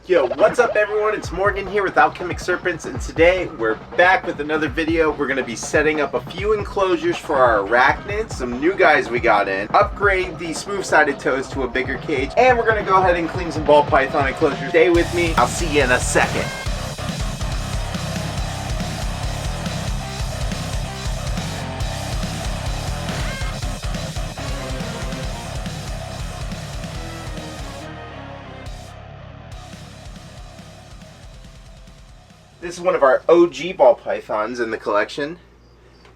Yo, what's up everyone? It's Morgan here with Alchemic Serpents, and today we're back with another video. We're going to be setting up a few enclosures for our arachnids, some new guys we got in, upgrade the smooth-sided toes to a bigger cage, and we're going to go ahead and clean some ball python enclosures. Stay with me. I'll see you in a second. This is one of our OG ball pythons in the collection,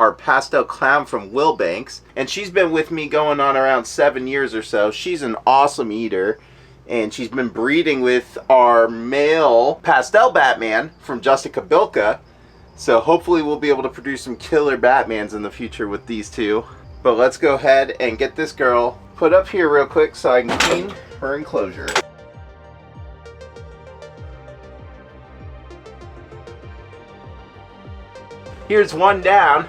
our pastel clown from Wilbanks, and she's been with me going on around 7 years or so. She's an awesome eater, and she's been breeding with our male pastel Batman from Justica Bilka, so hopefully we'll be able to produce some killer Batmans in the future with these two. But let's go ahead and get this girl put up here real quick so I can clean her enclosure. Here's one down,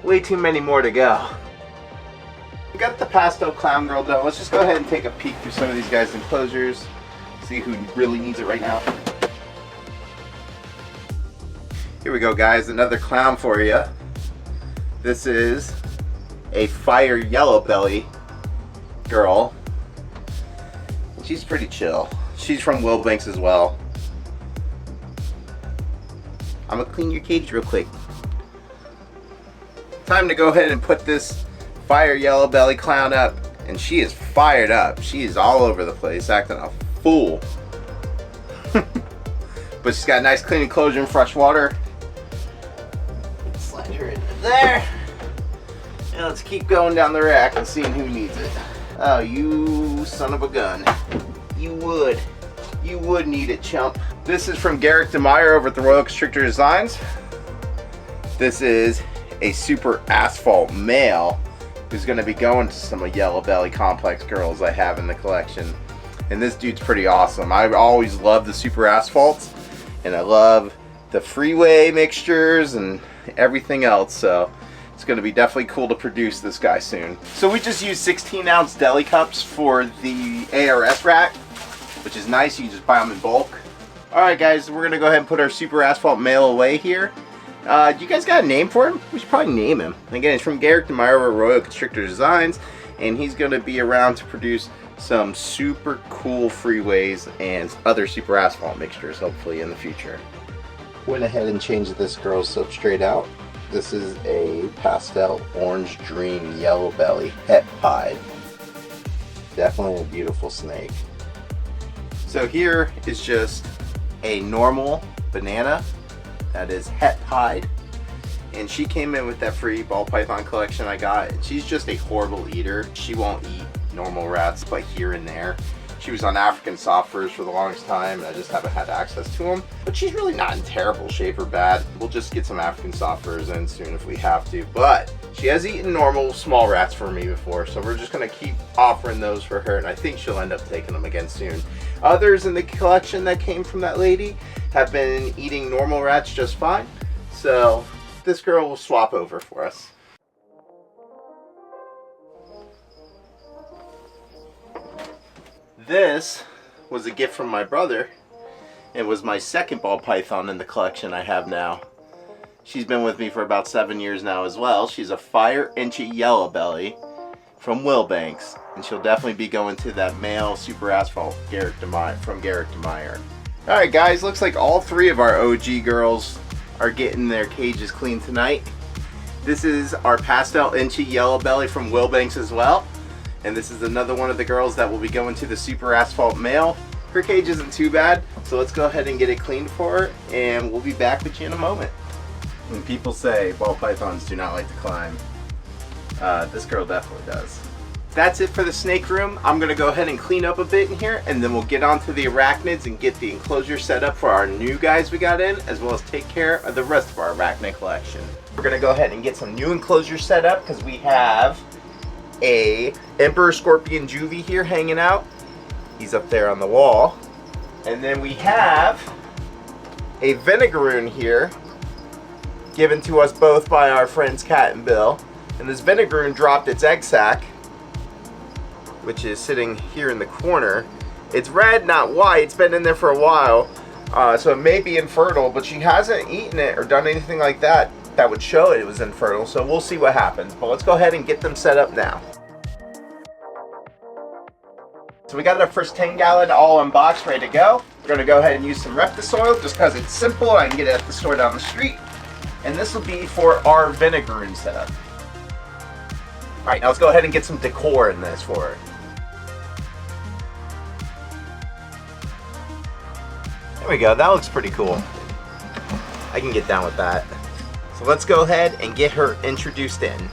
way too many more to go. We got the pastel clown girl done. Let's just go ahead and take a peek through some of these guys' enclosures, see who really needs it right now. Here we go guys, another clown for you. This is a fire yellow belly girl. She's pretty chill. She's from Wilbanks as well. I'm gonna clean your cage real quick. Time to go ahead and put this fire yellow belly clown up, and she is fired up. She is all over the place acting a fool. But she's got a nice clean enclosure and fresh water. Slide her into there, and let's keep going down the rack and seeing who needs it. Oh, you son of a gun. You would need it, chump. This is from Garrick DeMeyer over at the Royal Constrictor Designs. This is a super asphalt male who's going to be going to some of Yellow Belly Complex girls I have in the collection. And this dude's pretty awesome. I always love the super asphalts, and I love the freeway mixtures and everything else, so it's going to be definitely cool to produce this guy soon. So we just used 16-ounce deli cups for the ARS rack, which is nice. You can just buy them in bulk. Alright guys, we're going to go ahead and put our super asphalt male away here. You guys got a name for him? We should probably name him. Again, it's from Garrick DeMeyer over Royal Constrictor Designs, and he's going to be around to produce some super cool freeways and other super asphalt mixtures, hopefully in the future. Went ahead and changed this girl's substrate out. This is a pastel orange dream yellow belly het pied. Definitely a beautiful snake. So here is just a normal banana that is het pied, and she came in with that free ball python collection I got. She's just a horrible eater. She won't eat normal rats but here and there. She was on African soft furs for the longest time, and I just haven't had access to them, but she's really not in terrible shape or bad. We'll just get some African soft furs in soon if we have to, but she has eaten normal small rats for me before, so we're just going to keep offering those for her, and I think she'll end up taking them again soon. Others in the collection that came from that lady have been eating normal rats just fine, so this girl will swap over for us. This was a gift from my brother. It was my second ball python in the collection I have now. She's been with me for about 7 years now as well. She's a fire inchy yellow belly from Wilbanks, and she'll definitely be going to that male super asphalt from Garrick DeMeyer. Alright guys, looks like all three of our OG girls are getting their cages cleaned tonight. This is our pastel inchy yellow belly from Wilbanks as well. And this is another one of the girls that will be going to the super asphalt male. Her cage isn't too bad, so let's go ahead and get it cleaned for her, and we'll be back with you in a moment. When people say ball pythons do not like to climb, this girl definitely does. That's it for the snake room. I'm going to go ahead and clean up a bit in here, and then we'll get on to the arachnids and get the enclosure set up for our new guys we got in, as well as take care of the rest of our arachnid collection. We're going to go ahead and get some new enclosures set up because we have a Emperor Scorpion juvie here hanging out. He's up there on the wall. And then we have a Vinegaroon here, given to us both by our friends Kat and Bill. And this Vinegaroon dropped its egg sac, which is sitting here in the corner, It's red, not white. It's been in there for a while, so it may be infertile, but she hasn't eaten it or done anything like that that would show it was infertile, so we'll see what happens. But let's go ahead and get them set up now. So we got our first 10-gallon all unboxed, ready to go. We're going to go ahead and use some reptisoil just because it's simple. I can get it at the store down the street. And this will be for our vinegaroon setup. Alright, now let's go ahead and get some decor in this for it. There we go, that looks pretty cool. I can get down with that. So let's go ahead and get her introduced in.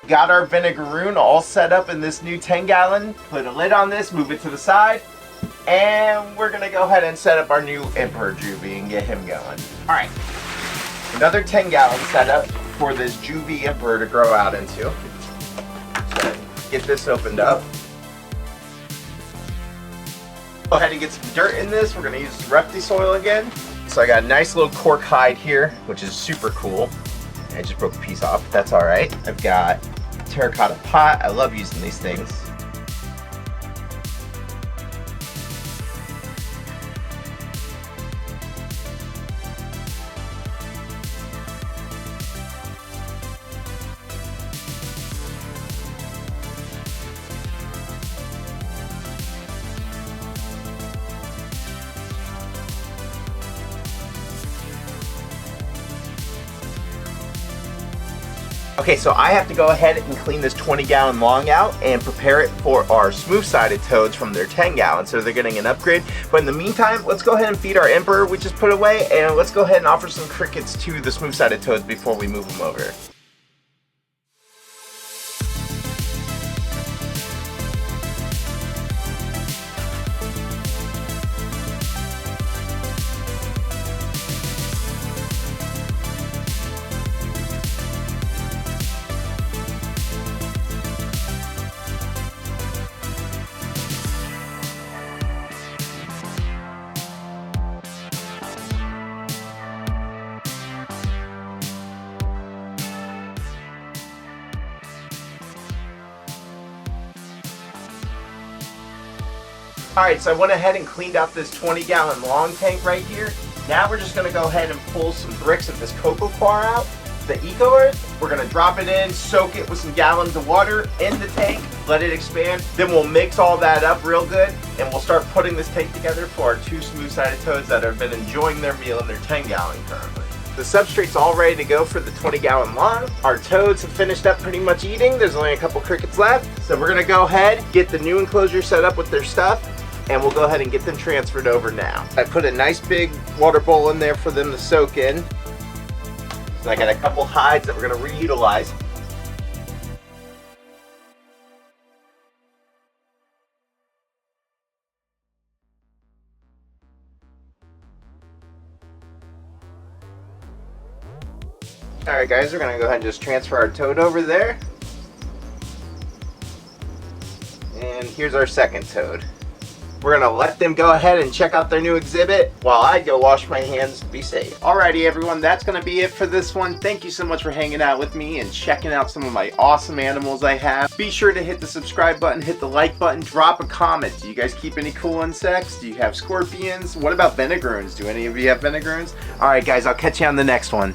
Got our vinegaroon all set up in this new 10-gallon. Put a lid on this, move it to the side, and we're gonna go ahead and set up our new Emperor Juvie and get him going. All right, another 10-gallon setup for this Juvie Emperor to grow out into. So get this opened up. Go ahead and get some dirt in this. We're gonna use reptisoil again. So I got a nice little cork hide here, which is super cool. I just broke a piece off, but that's all right. I've got terracotta pot. I love using these things. Okay, so I have to go ahead and clean this 20-gallon long out and prepare it for our smooth-sided toads from their 10-gallon, so they're getting an upgrade. But in the meantime, let's go ahead and feed our Emperor we just put away, and let's go ahead and offer some crickets to the smooth-sided toads before we move them over. Alright, so I went ahead and cleaned out this 20-gallon long tank right here. Now we're just going to go ahead and pull some bricks of this cocoa coir out. The eco earth, we're going to drop it in, soak it with some gallons of water in the tank, let it expand. Then we'll mix all that up real good, and we'll start putting this tank together for our two smooth-sided toads that have been enjoying their meal in their 10-gallon currently. The substrate's all ready to go for the 20-gallon long. Our toads have finished up pretty much eating. There's only a couple crickets left. So we're going to go ahead, get the new enclosure set up with their stuff, and we'll go ahead and get them transferred over now. I put a nice big water bowl in there for them to soak in. So I got a couple hides that we're going to reutilize. Alright guys, we're going to go ahead and just transfer our toad over there. And here's our second toad. We're going to let them go ahead and check out their new exhibit while I go wash my hands to be safe. Alrighty everyone, that's going to be it for this one. Thank you so much for hanging out with me and checking out some of my awesome animals I have. Be sure to hit the subscribe button, hit the like button, drop a comment. Do you guys keep any cool insects? Do you have scorpions? What about vinegaroons? Do any of you have vinegaroons? Alright guys, I'll catch you on the next one.